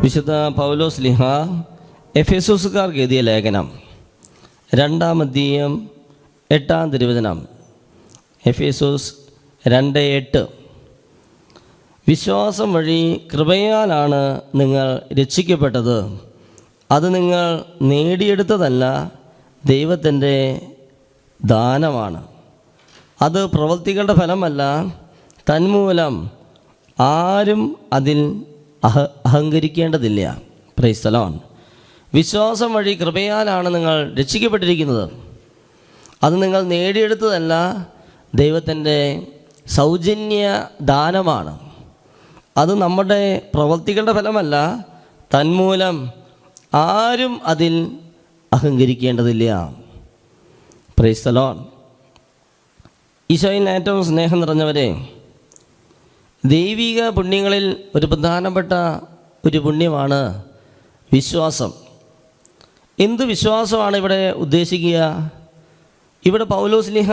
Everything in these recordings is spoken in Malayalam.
വിശുദ്ധ പൗലോസ് ശ്ലീഹ എഫെസോസുകാർക്ക് എഴുതിയ ലേഖനം 2-ാം അധ്യായം 8-ാം തിരുവചനം. എഫെസോസ് 2:8. വിശ്വാസം വഴി കൃപയാലാണ് നിങ്ങൾ രക്ഷിക്കപ്പെട്ടത്. അത് നിങ്ങൾ നേടിയെടുത്തതല്ല, ദൈവത്തിൻ്റെ ദാനമാണ്. അത് പ്രവൃത്തികളുടെ ഫലമല്ല, തന്മൂലം ആരും അതിൽ അഹങ്കരിക്കേണ്ടതില്ല. Praise the Lord. വിശ്വാസം വഴി കൃപയാലാണ് നിങ്ങൾ രക്ഷിക്കപ്പെട്ടിരിക്കുന്നത്. അത് നിങ്ങൾ നേടിയെടുത്തതല്ല, ദൈവത്തിൻ്റെ സൗജന്യ ദാനമാണ്. അത് നമ്മുടെ പ്രവൃത്തികളുടെ ഫലമല്ല, തന്മൂലം ആരും അതിൽ അഹങ്കരിക്കേണ്ടതില്ല. Praise the Lord. ഈശോയിൽ ഏറ്റവും സ്നേഹം നിറഞ്ഞവരെ, ദൈവിക പുണ്യങ്ങളിൽ ഒരു പ്രധാനപ്പെട്ട ഒരു പുണ്യമാണ് വിശ്വാസം. എന്ത് വിശ്വാസമാണ് ഇവിടെ ഉദ്ദേശിക്കുക? ഇവിടെ പൗലോസ് ശ്ലീഹ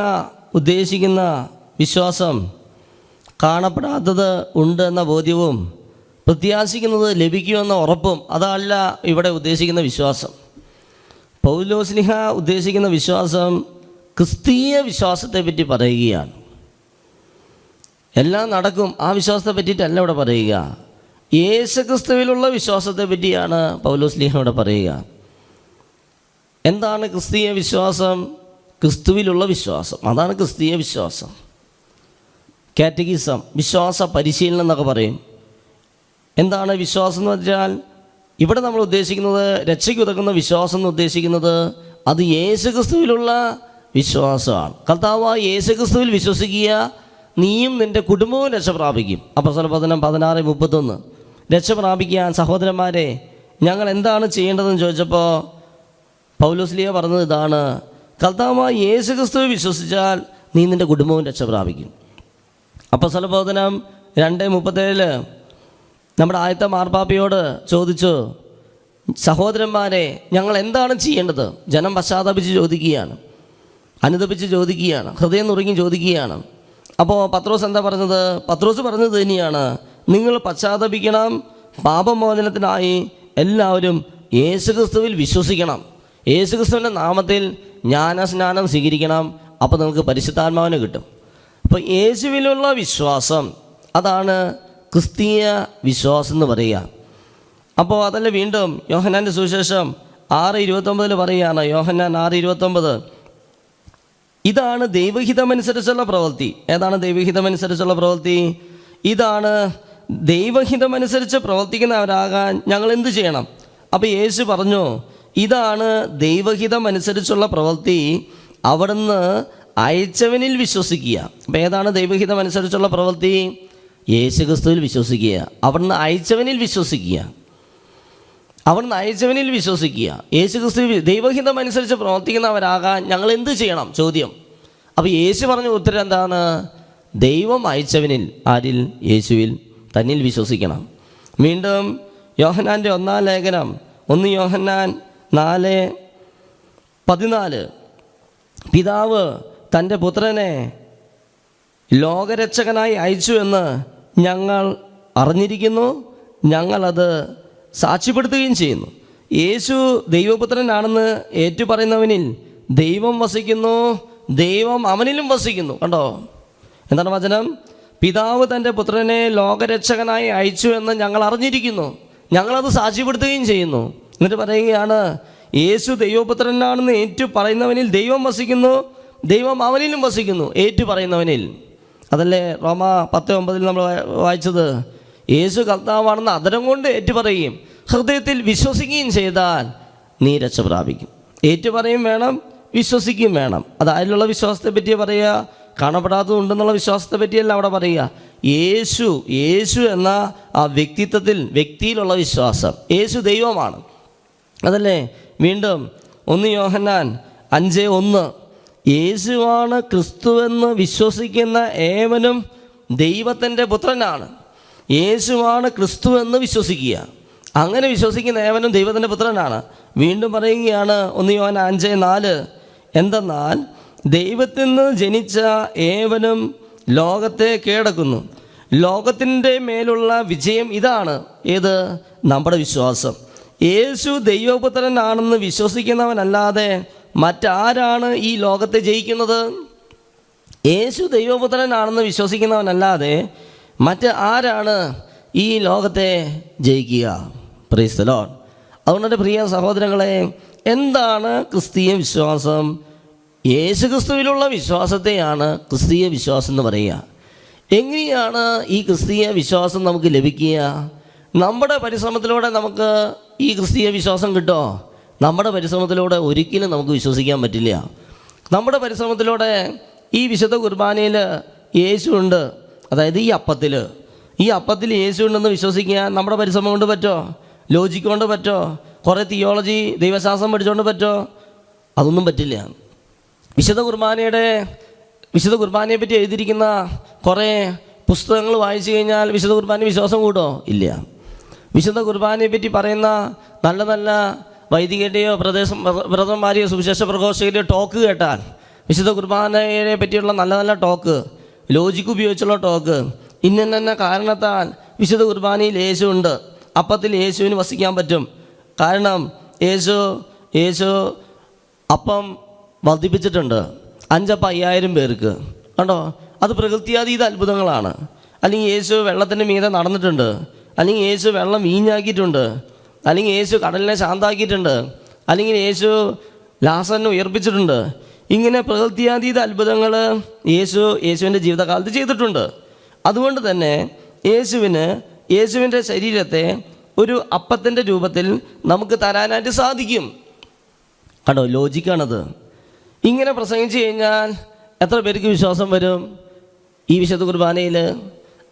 ഉദ്ദേശിക്കുന്ന വിശ്വാസം കാണപ്പെടാത്തത് ഉണ്ട് എന്ന ബോധ്യവും പ്രത്യാശിക്കുന്നത് ലഭിക്കുമെന്ന ഉറപ്പും അതല്ല ഇവിടെ ഉദ്ദേശിക്കുന്ന വിശ്വാസം. പൗലോസ് ശ്ലീഹ ഉദ്ദേശിക്കുന്ന വിശ്വാസം ക്രിസ്തീയ വിശ്വാസത്തെ പറ്റി പറയുകയാണ്. എല്ലാം നടക്കും, ആ വിശ്വാസത്തെ പറ്റിയിട്ടല്ല ഇവിടെ പറയുക. യേശുക്രിസ്തുവിലുള്ള വിശ്വാസത്തെ പറ്റിയാണ് പൗലോസ് ശ്ലീഹ ഇവിടെ പറയുക. എന്താണ് ക്രിസ്തീയ വിശ്വാസം? ക്രിസ്തുവിലുള്ള വിശ്വാസം, അതാണ് ക്രിസ്തീയ വിശ്വാസം. കാറ്റഗിസം, വിശ്വാസ പരിശീലനം എന്നൊക്കെ പറയും. എന്താണ് വിശ്വാസം എന്ന് വെച്ചാൽ, ഇവിടെ നമ്മൾ ഉദ്ദേശിക്കുന്നത്, രക്ഷയ്ക്കുതകുന്ന വിശ്വാസം എന്ന് ഉദ്ദേശിക്കുന്നത് അത് യേശുക്രിസ്തുവിലുള്ള വിശ്വാസമാണ്. കർത്താവായ യേശുക്രിസ്തുവിൽ വിശ്വസിക്കുക, നീയും നിൻ്റെ കുടുംബവും രക്ഷ പ്രാപിക്കും. അപ്പോസ്തലപ്രവൃത്തി 16:31. രക്ഷ പ്രാപിക്കാൻ സഹോദരന്മാരെ ഞങ്ങൾ എന്താണ് ചെയ്യേണ്ടതെന്ന് ചോദിച്ചപ്പോൾ പൗലോസ് ശ്ലീഹ പറഞ്ഞത് ഇതാണ്: കർത്താവായ യേശുക്രിസ്തുവിൽ വിശ്വസിച്ചാൽ നീ നിൻ്റെ കുടുംബവും രക്ഷ പ്രാപിക്കും. അപ്പോസ്തലപ്രവൃത്തി 2:37 നമ്മുടെ ആദ്യത്തെ മാർപ്പാപ്പയോട് ചോദിച്ചു, സഹോദരന്മാരെ ഞങ്ങൾ എന്താണ് ചെയ്യേണ്ടത്? ജനം പശ്ചാത്തപിച്ച് ചോദിക്കുകയാണ്, അനുതപിച്ച് ചോദിക്കുകയാണ്, ഹൃദയം നുറുങ്ങി ചോദിക്കുകയാണ്. അപ്പോൾ പത്രോസ് എന്താ പറഞ്ഞത്? പത്രോസ് പറഞ്ഞത് തന്നെയാണ്, നിങ്ങൾ പശ്ചാത്തപിക്കണം, പാപമോചനത്തിനായി എല്ലാവരും യേശുക്രിസ്തുവിൽ വിശ്വസിക്കണം, യേശുക്രിസ്തുവിൻ്റെ നാമത്തിൽ ജ്ഞാനസ്നാനം സ്വീകരിക്കണം, അപ്പോൾ നിങ്ങൾക്ക് പരിശുദ്ധാത്മാവിനെ കിട്ടും. അപ്പോൾ യേശുവിലുള്ള വിശ്വാസം, അതാണ് ക്രിസ്തീയ വിശ്വാസം എന്ന് പറയുക. അപ്പോൾ അതല്ല വീണ്ടും യോഹന്നാൻ്റെ സുവിശേഷം 6:29 പറയുകയാണ്. യോഹന്നാൻ 6:29. ഇതാണ് ദൈവഹിതമനുസരിച്ചുള്ള പ്രവൃത്തി. ഏതാണ് ദൈവഹിതമനുസരിച്ചുള്ള പ്രവൃത്തി? ഇതാണ് ദൈവഹിതമനുസരിച്ച് പ്രവർത്തിക്കുന്നവരാകാൻ ഞങ്ങൾ എന്ത് ചെയ്യണം? അപ്പോൾ യേശു പറഞ്ഞു, ഇതാണ് ദൈവഹിതമനുസരിച്ചുള്ള പ്രവൃത്തി, അവിടുന്ന് അയച്ചവനിൽ വിശ്വസിക്കുക. അപ്പോൾ ഏതാണ് ദൈവഹിതമനുസരിച്ചുള്ള പ്രവൃത്തി? യേശുക്രിസ്തുവിൽ വിശ്വസിക്കുക, അവിടുന്ന് അയച്ചവനിൽ വിശ്വസിക്കുക, അവിടുന്ന് അയച്ചവനിൽ വിശ്വസിക്കുക. യേശുക്രിസ്തു ദൈവഹിതമനുസരിച്ച് പ്രവർത്തിക്കുന്നവരാകാൻ ഞങ്ങൾ എന്ത് ചെയ്യണം? ചോദ്യം. അപ്പോൾ യേശു പറഞ്ഞ ഉത്തരം എന്താണ്? ദൈവം അയച്ചവനിൽ, ആരിൽ? യേശുവിൽ തന്നിൽ വിശ്വസിക്കണം. വീണ്ടും യോഹന്നാൻ്റെ 1-ാം ലേഖനം 1 യോഹന്നാൻ 4:14. പിതാവ് തൻ്റെ പുത്രനെ ലോകരക്ഷകനായി അയച്ചു എന്ന് ഞങ്ങൾ അറിഞ്ഞിരിക്കുന്നു, ഞങ്ങളത് സാക്ഷ്യപ്പെടുത്തുകയും ചെയ്യുന്നു. യേശു ദൈവപുത്രനാണെന്ന് ഏറ്റുപറയുന്നവനിൽ ദൈവം വസിക്കുന്നു, ദൈവം അവനിലും വസിക്കുന്നു. കണ്ടോ എന്താണ് വചനം? പിതാവ് തൻ്റെ പുത്രനെ ലോകരക്ഷകനായി അയച്ചു എന്ന് ഞങ്ങൾ അറിഞ്ഞിരിക്കുന്നു, ഞങ്ങളത് സാക്ഷ്യപ്പെടുത്തുകയും ചെയ്യുന്നു. എന്നിട്ട് പറയുകയാണ്, യേശു ദൈവപുത്രനാണെന്ന് ഏറ്റുപറയുന്നവനിൽ ദൈവം വസിക്കുന്നു, ദൈവം അവനിലും വസിക്കുന്നു. ഏറ്റുപറയുന്നവനിൽ, അതല്ലേ റോമ 10:9 നമ്മൾ വായിച്ചത്? യേശു കർത്താവാണെന്ന് അതരം കൊണ്ട് ഏറ്റുപറയുകയും ഹൃദയത്തിൽ വിശ്വസിക്കുകയും ചെയ്താൽ നീ രക്ഷ പ്രാപിക്കും. ഏറ്റുപറയും വേണം, വിശ്വസിക്കുകയും വേണം. അത് അതിലുള്ള വിശ്വാസത്തെ പറ്റിയേ പറയുക, കാണപ്പെടാത്തതുണ്ടെന്നുള്ള വിശ്വാസത്തെ പറ്റിയല്ല അവിടെ പറയുക. യേശു എന്ന ആ വ്യക്തിയിലുള്ള വിശ്വാസം. യേശു ദൈവമാണ്, അതല്ലേ? വീണ്ടും 1 യോഹന്നാൻ 5:1. യേശുവാണ് ക്രിസ്തുവെന്ന് വിശ്വസിക്കുന്ന ഏവനും ദൈവത്തിൻ്റെ പുത്രനാണ്. യേശുവാണ് ക്രിസ്തു എന്ന് വിശ്വസിക്കുക, അങ്ങനെ വിശ്വസിക്കുന്ന ഏവനും ദൈവത്തിൻ്റെ പുത്രനാണ്. വീണ്ടും പറയുകയാണ് 1 യോഹന്നാൻ 5:4. എന്തെന്നാൽ ദൈവത്തിൽ നിന്ന് ജനിച്ച ഏവനും ലോകത്തെ കീഴടക്കുന്നു, ലോകത്തിൻ്റെ മേലുള്ള വിജയം ഇതാണ്. ഏത്? നമ്മുടെ വിശ്വാസം. യേശു ദൈവപുത്രനാണെന്ന് വിശ്വസിക്കുന്നവനല്ലാതെ മറ്റാരാണ് ഈ ലോകത്തെ ജയിക്കുന്നത്? യേശു ദൈവപുത്രനാണെന്ന് വിശ്വസിക്കുന്നവനല്ലാതെ മറ്റ് ആരാണ് ഈ ലോകത്തെ ജയിക്കുക? Praise the Lord. അതുകൊണ്ട് എൻ്റെ പ്രിയ സഹോദരങ്ങളെ, എന്താണ് ക്രിസ്തീയ വിശ്വാസം? യേശു ക്രിസ്തുവിലുള്ള വിശ്വാസത്തെയാണ് ക്രിസ്തീയ വിശ്വാസം എന്ന് പറയുക. എങ്ങനെയാണ് ഈ ക്രിസ്തീയ വിശ്വാസം നമുക്ക് ലഭിക്കുക? നമ്മുടെ പരിശ്രമത്തിലൂടെ നമുക്ക് ഈ ക്രിസ്തീയ വിശ്വാസം കിട്ടുമോ? നമ്മുടെ പരിശ്രമത്തിലൂടെ ഒരിക്കലും നമുക്ക് വിശ്വസിക്കാൻ പറ്റില്ല. നമ്മുടെ പരിശ്രമത്തിലൂടെ ഈ വിശുദ്ധ കുർബാനയിൽ യേശു ഉണ്ട്, അതായത് ഈ അപ്പത്തിൽ യേശു ഉണ്ടെന്ന് വിശ്വസിക്കാൻ നമ്മുടെ പരിശ്രമം കൊണ്ട് പറ്റുമോ? ലോജിക്ക് കൊണ്ട് പറ്റുമോ? കുറേ തിയോളജി ദൈവശാസ്ത്രം പഠിച്ചുകൊണ്ട് പറ്റുമോ? അതൊന്നും പറ്റില്ല. വിശുദ്ധ കുർബാനയെ പറ്റി എഴുതിയിരിക്കുന്ന കുറേ പുസ്തകങ്ങൾ വായിച്ചു കഴിഞ്ഞാൽ വിശുദ്ധ കുർബാന വിശ്വാസം കൂട്ടോ? ഇല്ല. വിശുദ്ധ കുർബാനയെ പറ്റി പറയുന്ന നല്ല നല്ല വൈദികരുടെയോ ബ്രദർമാരെയോ സുവിശേഷ പ്രഘോഷകരുടെയോ ടോക്ക് കേട്ടാൽ, വിശുദ്ധ കുർബാനയെ പറ്റിയുള്ള നല്ല നല്ല ടോക്ക്, ലോജിക്ക് ഉപയോഗിച്ചുള്ള ടോക്ക്, ഇന്ന കാരണത്താൽ വിശുദ്ധ കുർബാനയിൽ യേശു ഉണ്ട്, അപ്പത്തിൽ യേശുവിന് വസിക്കാൻ പറ്റും, കാരണം യേശു അപ്പം വർദ്ധിപ്പിച്ചിട്ടുണ്ട് 5,5000 പേർക്ക്. കണ്ടോ? അത് പ്രകൃത്യാതീത അത്ഭുതങ്ങളാണ്. അല്ലെങ്കിൽ യേശു വെള്ളത്തിൻ്റെ മീതെ നടന്നിട്ടുണ്ട്, അല്ലെങ്കിൽ യേശു വെള്ളം വീഞ്ഞാക്കിയിട്ടുണ്ട്, അല്ലെങ്കിൽ യേശു കടലിനെ ശാന്താക്കിയിട്ടുണ്ട്, അല്ലെങ്കിൽ യേശു ലാസറിനെ ഉയർപ്പിച്ചിട്ടുണ്ട്. ഇങ്ങനെ പ്രകൃത്യാതീത അത്ഭുതങ്ങൾ യേശുവിൻ്റെ ജീവിതകാലത്ത് ചെയ്തിട്ടുണ്ട്. അതുകൊണ്ട് തന്നെ യേശുവിൻ്റെ ശരീരത്തെ ഒരു അപ്പത്തിൻ്റെ രൂപത്തിൽ നമുക്ക് തരാനായിട്ട് സാധിക്കും. കണ്ടോ? ലോജിക്കാണത്. ഇങ്ങനെ പ്രസംഗിച്ച് കഴിഞ്ഞാൽ എത്ര പേർക്ക് വിശ്വാസം വരും ഈ വിശുദ്ധ കുർബാനയിൽ?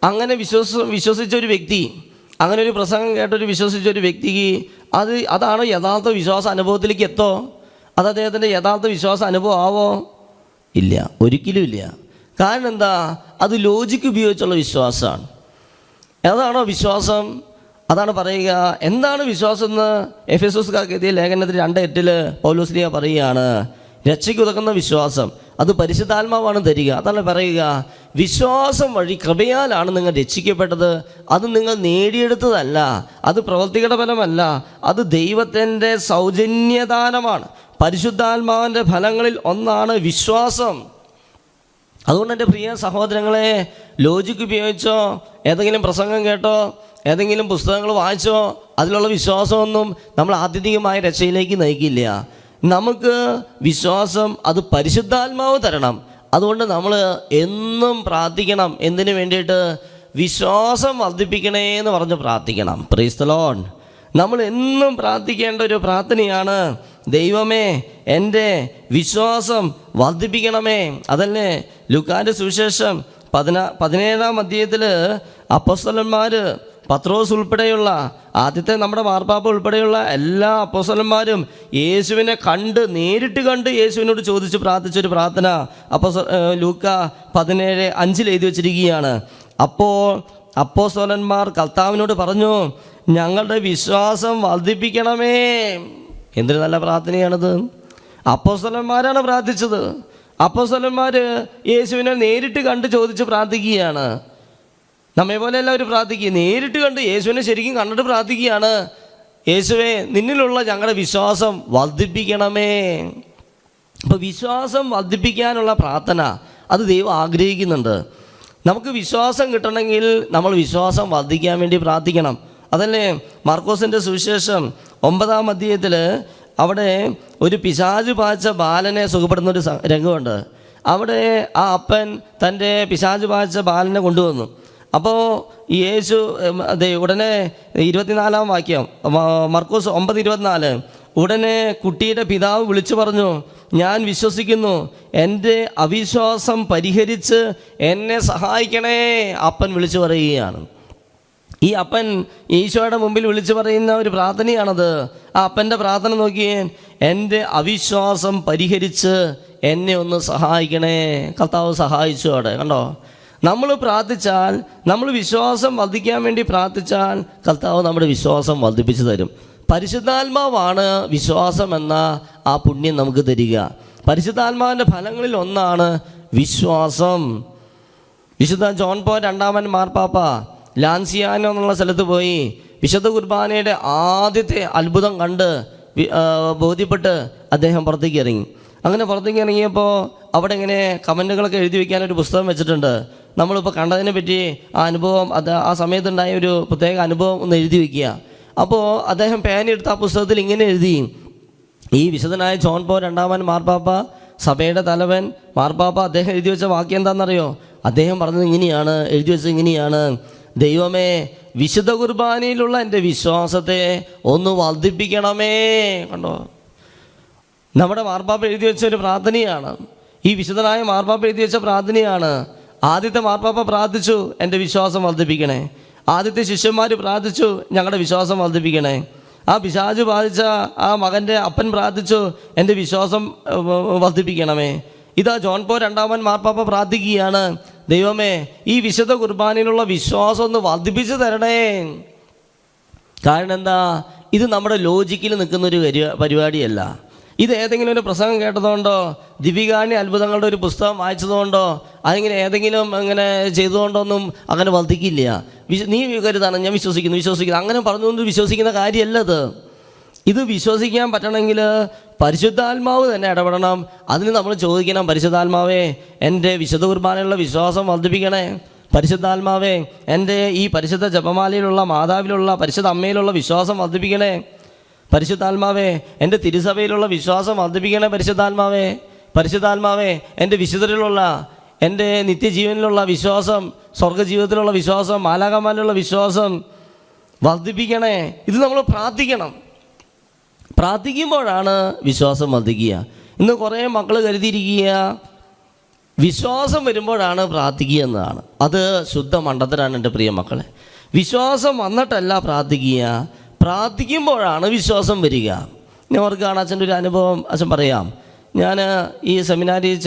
അങ്ങനെ വിശ്വസിച്ചൊരു വ്യക്തി, അങ്ങനെ ഒരു പ്രസംഗം കേട്ടൊരു വിശ്വസിച്ചൊരു വ്യക്തിക്ക് അതാണ് യഥാർത്ഥ വിശ്വാസ അനുഭവത്തിലേക്ക് എത്തോ? അത് അദ്ദേഹത്തിൻ്റെ യഥാർത്ഥ വിശ്വാസ അനുഭവം ആവോ? ഇല്ല, ഒരിക്കലും ഇല്ല. കാരണം എന്താ? അത് ലോജിക്ക് ഉപയോഗിച്ചുള്ള വിശ്വാസമാണ്. ഏതാണോ വിശ്വാസം? അതാണ് പറയുക. എന്താണ് വിശ്വാസം എന്ന് എഫെസോസുകാർക്ക് എഴുതിയ ലേഖനത്തിൽ 2:8 പൗലോസ് ശ്ലീഹ പറയുകയാണ്, രക്ഷയ്ക്കുതകുന്ന വിശ്വാസം അത് പരിശുദ്ധാത്മാവാണ് തരിക. അതാണ് പറയുക, വിശ്വാസം വഴി കൃപയാലാണ് നിങ്ങൾ രക്ഷിക്കപ്പെട്ടത്. അത് നിങ്ങൾ നേടിയെടുത്തതല്ല, അത് പ്രവൃത്തികളുടെ ഫലമല്ല, അത് ദൈവത്തിൻ്റെ സൗജന്യദാനമാണ്. പരിശുദ്ധാത്മാവിൻ്റെ ഫലങ്ങളിൽ ഒന്നാണ് വിശ്വാസം. അതുകൊണ്ട് എൻ്റെ പ്രിയ സഹോദരങ്ങളെ, ലോജിക്ക് ഉപയോഗിച്ചോ, ഏതെങ്കിലും പ്രസംഗം കേട്ടോ, ഏതെങ്കിലും പുസ്തകങ്ങൾ വായിച്ചോ അതിലുള്ള വിശ്വാസമൊന്നും നമ്മൾ ആത്യന്തികമായ രക്ഷയിലേക്ക് നയിക്കില്ല. നമുക്ക് വിശ്വാസം അത് പരിശുദ്ധാത്മാവ് തരണം. അതുകൊണ്ട് നമ്മൾ എന്നും പ്രാർത്ഥിക്കണം. എന്തിനു വേണ്ടിയിട്ട്? വിശ്വാസം വർദ്ധിപ്പിക്കണേ എന്ന് പറഞ്ഞ് പ്രാർത്ഥിക്കണം. Praise the Lord. നമ്മൾ എന്നും പ്രാർത്ഥിക്കേണ്ട ഒരു പ്രാർത്ഥനയാണ്, ദൈവമേ എൻ്റെ വിശ്വാസം വർദ്ധിപ്പിക്കണമേ. അതല്ലേ ലൂക്കാൻ്റെ സുവിശേഷം 17-ാം അധ്യായത്തിൽ അപ്പോസ്തലന്മാർ, പത്രോസ് ഉൾപ്പെടെയുള്ള, ആദ്യത്തെ നമ്മുടെ മാർപ്പാപ്പ ഉൾപ്പെടെയുള്ള എല്ലാ അപ്പോസ്തലന്മാരും യേശുവിനെ നേരിട്ട് കണ്ട് യേശുവിനോട് ചോദിച്ച് പ്രാർത്ഥിച്ചൊരു പ്രാർത്ഥന ലൂക്ക 17:5 എഴുതി വച്ചിരിക്കുകയാണ്. അപ്പോൾ അപ്പോസ്തലന്മാർ കർത്താവിനോട് പറഞ്ഞു, ഞങ്ങളുടെ വിശ്വാസം വർദ്ധിപ്പിക്കണമേ. എന്തൊരു നല്ല പ്രാർത്ഥനയാണിത്! അപ്പോസ്തലന്മാരാണ് പ്രാർത്ഥിച്ചത്. അപ്പോസ്തലന്മാർ യേശുവിനെ നേരിട്ട് കണ്ട് ചോദിച്ച് പ്രാർത്ഥിക്കുകയാണ്. നമ്മെ പോലെ എല്ലാവരും പ്രാർത്ഥിക്കുക, നേരിട്ട് കണ്ട് യേശുവിനെ ശരിക്കും കണ്ടിട്ട് പ്രാർത്ഥിക്കുകയാണ്, യേശുവേ നിന്നിലുള്ള ഞങ്ങളുടെ വിശ്വാസം വർദ്ധിപ്പിക്കണമേ. അപ്പോൾ വിശ്വാസം വർദ്ധിപ്പിക്കാനുള്ള പ്രാർത്ഥന അത് ദൈവം ആഗ്രഹിക്കുന്നുണ്ട്. നമുക്ക് വിശ്വാസം കിട്ടണമെങ്കിൽ നമ്മൾ വിശ്വാസം വർദ്ധിക്കാൻ വേണ്ടി പ്രാർത്ഥിക്കണം. അതല്ലേ മാർക്കോസിൻ്റെ സുവിശേഷം 9-ാം അധ്യായത്തിൽ അവിടെ ഒരു പിശാച് ബാധിച്ച ബാലനെ സുഖപ്പെടുന്നൊരു രംഗമുണ്ട്. അവിടെ ആ അപ്പൻ തൻ്റെ പിശാച് ബാധിച്ച ബാലനെ കൊണ്ടുവന്നു. അപ്പോൾ യേശു ഉടനെ 24-ാം വാക്യം മർക്കോസ് 9:24, ഉടനെ കുട്ടിയുടെ പിതാവ് വിളിച്ചു പറഞ്ഞു, ഞാൻ വിശ്വസിക്കുന്നു, എൻ്റെ അവിശ്വാസം പരിഹരിച്ച് എന്നെ സഹായിക്കണേ. അപ്പൻ വിളിച്ചു പറയുകയാണ്. ഈ അപ്പൻ ഈശോയുടെ മുമ്പിൽ വിളിച്ചു പറയുന്ന ഒരു പ്രാർത്ഥനയാണത്. ആ അപ്പൻ്റെ പ്രാർത്ഥന നോക്കിയേ, എൻ്റെ അവിശ്വാസം പരിഹരിച്ച് എന്നെ ഒന്ന് സഹായിക്കണേ. കർത്താവ് സഹായിച്ചു. അവിടെ കണ്ടോ, നമ്മൾ പ്രാർത്ഥിച്ചാൽ, നമ്മൾ വിശ്വാസം വർദ്ധിക്കാൻ വേണ്ടി പ്രാർത്ഥിച്ചാൽ കർത്താവ് നമ്മുടെ വിശ്വാസം വർദ്ധിപ്പിച്ചു തരും. പരിശുദ്ധാത്മാവാണ് വിശ്വാസം എന്ന ആ പുണ്യം നമുക്ക് തരിക. പരിശുദ്ധാത്മാവിൻ്റെ ഫലങ്ങളിൽ ഒന്നാണ് വിശ്വാസം. വിശുദ്ധ ജോൺ പോൾ 2-ാമൻ മാർപ്പാപ്പ ലാൻസിയാനോ എന്നുള്ള സ്ഥലത്ത് പോയി വിശുദ്ധ കുർബാനയുടെ ആദ്യത്തെ അത്ഭുതം കണ്ട് ബോധ്യപ്പെട്ട് അദ്ദേഹം പുറത്തേക്ക് ഇറങ്ങി. അങ്ങനെ പുറത്തേക്ക് ഇറങ്ങിയപ്പോൾ അവിടെ ഇങ്ങനെ കമൻറ്റുകളൊക്കെ എഴുതി വയ്ക്കാനൊരു പുസ്തകം വെച്ചിട്ടുണ്ട്. നമ്മളിപ്പോൾ കണ്ടതിനെ പറ്റി ആ അനുഭവം, അത് ആ സമയത്തുണ്ടായ ഒരു പ്രത്യേക അനുഭവം ഒന്ന് എഴുതി വയ്ക്കുക. അപ്പോൾ അദ്ദേഹം പേനെടുത്ത് ആ പുസ്തകത്തിൽ ഇങ്ങനെ എഴുതി: ഈ വിശുദ്ധനായ ജോൺ പോൾ രണ്ടാമൻ മാർപ്പാപ്പ, സഭയുടെ തലവൻ മാർപ്പാപ്പ, അദ്ദേഹം എഴുതി വെച്ച വാക്യം എന്താണെന്നറിയോ? അദ്ദേഹം പറഞ്ഞത് ഇങ്ങനെയാണ്, എഴുതി വെച്ചത് ഇങ്ങനെയാണ്: ദൈവമേ, വിശുദ്ധ കുർബാനയിലുള്ള എൻ്റെ വിശ്വാസത്തെ ഒന്ന് വർദ്ധിപ്പിക്കണമേ. കണ്ടോ, നമ്മുടെ മാർപ്പാപ്പ എഴുതി വെച്ച ഒരു പ്രാർത്ഥനയാണ്. ഈ വിശുദ്ധനായ മാർപ്പാപ്പ എഴുതി വെച്ച പ്രാർത്ഥനയാണ്. ആദ്യത്തെ മാർപ്പാപ്പ പ്രാർത്ഥിച്ചു, എൻ്റെ വിശ്വാസം വർദ്ധിപ്പിക്കണേ. ആദ്യത്തെ ശിഷ്യന്മാർ പ്രാർത്ഥിച്ചു, ഞങ്ങളുടെ വിശ്വാസം വർദ്ധിപ്പിക്കണേ. ആ പിശാച് ബാധിച്ച ആ മകൻ്റെ അപ്പൻ പ്രാർത്ഥിച്ചു, എൻ്റെ വിശ്വാസം വർദ്ധിപ്പിക്കണമേ. ഇതാ ജോൺ പോൾ രണ്ടാമൻ മാർപ്പാപ്പ പ്രാർത്ഥിക്കുകയാണ്: ദൈവമേ, ഈ വിശുദ്ധ കുർബാനയിലുള്ള വിശ്വാസം ഒന്ന് വർദ്ധിപ്പിച്ച് തരണേ. കാരണം എന്താ? ഇത് നമ്മുടെ ലോജിക്കിൽ നിൽക്കുന്നൊരു പരിപാടിയല്ല. ഇത് ഏതെങ്കിലും ഒരു പ്രസംഗം കേട്ടതുകൊണ്ടോ, ദിവികാണി അത്ഭുതങ്ങളുടെ ഒരു പുസ്തകം വായിച്ചതുകൊണ്ടോ, അതിങ്ങനെ ഏതെങ്കിലും അങ്ങനെ ചെയ്തുകൊണ്ടൊന്നും അങ്ങനെ വർദ്ധിക്കില്ല. നീ കരുതാണ് ഞാൻ വിശ്വസിക്കുന്നു അങ്ങനെ പറഞ്ഞുകൊണ്ട് വിശ്വസിക്കുന്ന കാര്യമല്ലത്. ഇത് വിശ്വസിക്കാൻ പറ്റണമെങ്കിൽ പരിശുദ്ധാത്മാവ് തന്നെ ഇടപെടണം. അതിന് നമ്മൾ ചോദിക്കണം: പരിശുദ്ധാത്മാവേ, എൻ്റെ വിശുദ്ധ കുർബാനയിലുള്ള വിശ്വാസം വർദ്ധിപ്പിക്കണേ. പരിശുദ്ധാത്മാവേ, എൻ്റെ ഈ പരിശുദ്ധ ജപമാലയിലുള്ള മാതാവിലുള്ള പരിശുദ്ധ അമ്മയിലുള്ള വിശ്വാസം വർദ്ധിപ്പിക്കണേ. പരിശുദ്ധാത്മാവേ, എൻ്റെ തിരുസഭയിലുള്ള വിശ്വാസം വർദ്ധിപ്പിക്കണേ. പരിശുദ്ധാത്മാവേ, പരിശുദ്ധാത്മാവേ, എൻ്റെ വിശുദ്ധരിലുള്ള, എൻ്റെ നിത്യജീവനിലുള്ള വിശ്വാസം, സ്വർഗജീവിതത്തിലുള്ള വിശ്വാസം, മാലാഖമാരിലുള്ള വിശ്വാസം വർദ്ധിപ്പിക്കണേ. ഇത് നമ്മൾ പ്രാർത്ഥിക്കണം. പ്രാർത്ഥിക്കുമ്പോഴാണ് വിശ്വാസം വർദ്ധിക്കുക. ഇന്ന് കുറേ മക്കൾ കരുതിയിരിക്കുക വിശ്വാസം വരുമ്പോഴാണ് പ്രാർത്ഥിക്കുക എന്നതാണ്. അത് ശുദ്ധ മണ്ടത്തരാണ് എൻ്റെ പ്രിയ മക്കളെ. വിശ്വാസം വന്നിട്ടല്ല പ്രാർത്ഥിക്കുക, പ്രാർത്ഥിക്കുമ്പോഴാണ് വിശ്വാസം വരിക. ഞാൻ ഓർക്കുകയാണ് അച്ഛൻ്റെ ഒരു അനുഭവം അച്ഛൻ പറയാം. ഞാൻ ഈ സെമിനാരിയിൽ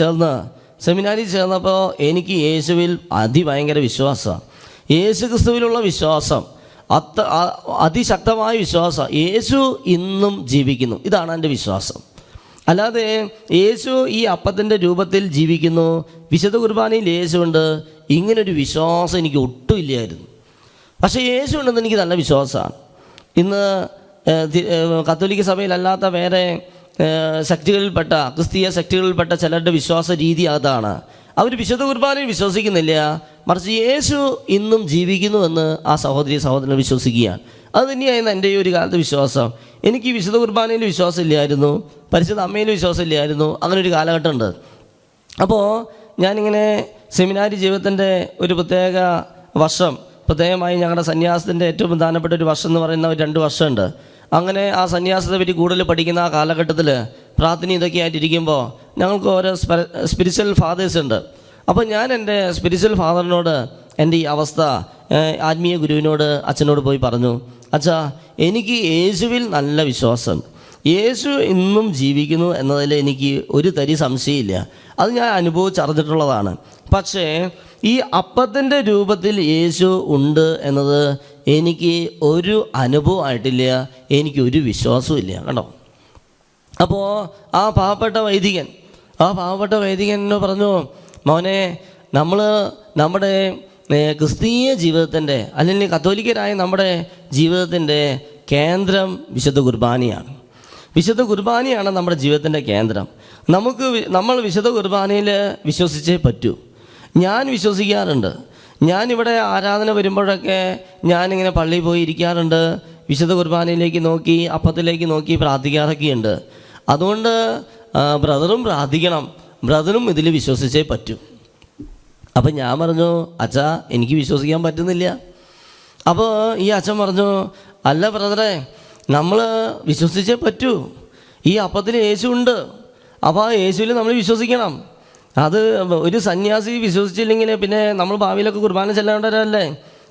ചേർന്നപ്പോൾ എനിക്ക് യേശുവിൽ അതിഭയങ്കര വിശ്വാസമാണ്. യേശു ക്രിസ്തുവിലുള്ള വിശ്വാസം, അതിശക്തമായ വിശ്വാസം. യേശു ഇന്നും ജീവിക്കുന്നു, ഇതാണ് എൻ്റെ വിശ്വാസം. അല്ലാതെ യേശു ഈ അപ്പത്തിൻ്റെ രൂപത്തിൽ ജീവിക്കുന്നു, വിശുദ്ധ കുർബാനയിൽ യേശുണ്ട്, ഇങ്ങനൊരു വിശ്വാസം എനിക്ക് ഒട്ടും ഇല്ലായിരുന്നു. പക്ഷേ യേശു ഉണ്ടെന്ന് എനിക്ക് നല്ല വിശ്വാസമാണ്. ഇന്ന് കത്തോലിക്ക സഭയിലല്ലാത്ത വേറെ ശക്തികളിൽപ്പെട്ട, ക്രിസ്തീയ ശക്തികളിൽപ്പെട്ട ചിലരുടെ വിശ്വാസ രീതി അതാണ്. അവർ വിശുദ്ധ കുർബാനയിൽ വിശ്വസിക്കുന്നില്ല, മറിച്ച് യേശു ഇന്നും ജീവിക്കുന്നുവെന്ന് ആ സഹോദരൻ വിശ്വസിക്കുകയാണ്. അത് തന്നെയായിരുന്നു എൻ്റെ ഈ ഒരു കാലത്തെ വിശ്വാസം. എനിക്ക് ഈ വിശുദ്ധ കുർബാനയിൽ വിശ്വാസമില്ലായിരുന്നു, പരിശുദ്ധ അമ്മയിൽ വിശ്വാസമില്ലായിരുന്നു. അങ്ങനെ ഒരു കാലഘട്ടമുണ്ട്. അപ്പോൾ ഞാനിങ്ങനെ സെമിനാരി ജീവിതത്തിൻ്റെ ഒരു പ്രത്യേക വർഷം, പ്രത്യേകമായി ഞങ്ങളുടെ സന്യാസത്തിൻ്റെ ഏറ്റവും പ്രധാനപ്പെട്ട ഒരു വർഷം എന്ന് പറയുന്ന ഒരു 2 വർഷമുണ്ട്. അങ്ങനെ ആ സന്യാസത്തെ പറ്റി കൂടുതൽ പഠിക്കുന്ന ആ കാലഘട്ടത്തിൽ പ്രാർത്ഥന ഇതൊക്കെ ആയിട്ടിരിക്കുമ്പോൾ ഞങ്ങൾക്ക് ഓരോ സ്പിരിച്വൽ ഫാദേഴ്സ് ഉണ്ട്. അപ്പോൾ ഞാൻ എൻ്റെ സ്പിരിച്വൽ ഫാദറിനോട് എൻ്റെ ഈ അവസ്ഥ ആത്മീയ ഗുരുവിനോട്, അച്ഛനോട് പോയി പറഞ്ഞു: അച്ഛാ, എനിക്ക് യേശുവിൽ നല്ല വിശ്വാസം, യേശു ഇന്നും ജീവിക്കുന്നു എന്നതിൽ എനിക്ക് ഒരു തരി സംശയമില്ല. അത് ഞാൻ അനുഭവിച്ചറിഞ്ഞിട്ടുള്ളതാണ്. പക്ഷേ ഈ അപ്പത്തിൻ്റെ രൂപത്തിൽ യേശു ഉണ്ട് എന്നത് എനിക്ക് ഒരു അനുഭവമായിട്ടില്ല, എനിക്കൊരു വിശ്വാസവും ഇല്ല. കണ്ടോ? അപ്പോൾ ആ പാവപ്പെട്ട വൈദികൻ പറഞ്ഞു: മോനെ, നമ്മൾ നമ്മുടെ ക്രിസ്തീയ ജീവിതത്തിൻ്റെ, അല്ലെങ്കിൽ കത്തോലിക്കരായ നമ്മുടെ ജീവിതത്തിൻ്റെ കേന്ദ്രം വിശുദ്ധ കുർബാനയാണ്. വിശുദ്ധ കുർബാനയാണ് നമ്മുടെ ജീവിതത്തിൻ്റെ കേന്ദ്രം. നമ്മൾ വിശുദ്ധ കുർബാനയിൽ വിശ്വസിച്ചേ പറ്റൂ. ഞാൻ വിശ്വസിക്കാറുണ്ട്. ഞാനിവിടെ ആരാധന വരുമ്പോഴൊക്കെ ഞാനിങ്ങനെ പള്ളിയിൽ പോയി ഇരിക്കാറുണ്ട്, വിശുദ്ധ കുർബാനയിലേക്ക് നോക്കി, അപ്പത്തിലേക്ക് നോക്കി പ്രാർത്ഥിക്കാറൊക്കെയുണ്ട്. അതുകൊണ്ട് ബ്രദറും പ്രാർത്ഥിക്കണം, ബ്രദറും ഇതിൽ വിശ്വസിച്ചേ പറ്റൂ. അപ്പം ഞാൻ പറഞ്ഞു: അച്ഛാ, എനിക്ക് വിശ്വസിക്കാൻ പറ്റുന്നില്ല. അപ്പോൾ ഈ അച്ഛൻ പറഞ്ഞു: അല്ല ബ്രദറെ, നമ്മൾ വിശ്വസിച്ചേ പറ്റൂ. ഈ അപ്പത്തിൽ യേശു ഉണ്ട്, അപ്പോൾ ആ യേശുവിൽ നമ്മൾ വിശ്വസിക്കണം. അത് ഒരു സന്യാസി വിശ്വസിച്ചില്ലെങ്കിൽ പിന്നെ നമ്മൾ ഭാവിയിലൊക്കെ കുർബാന ചെല്ലേണ്ടവരല്ലേ.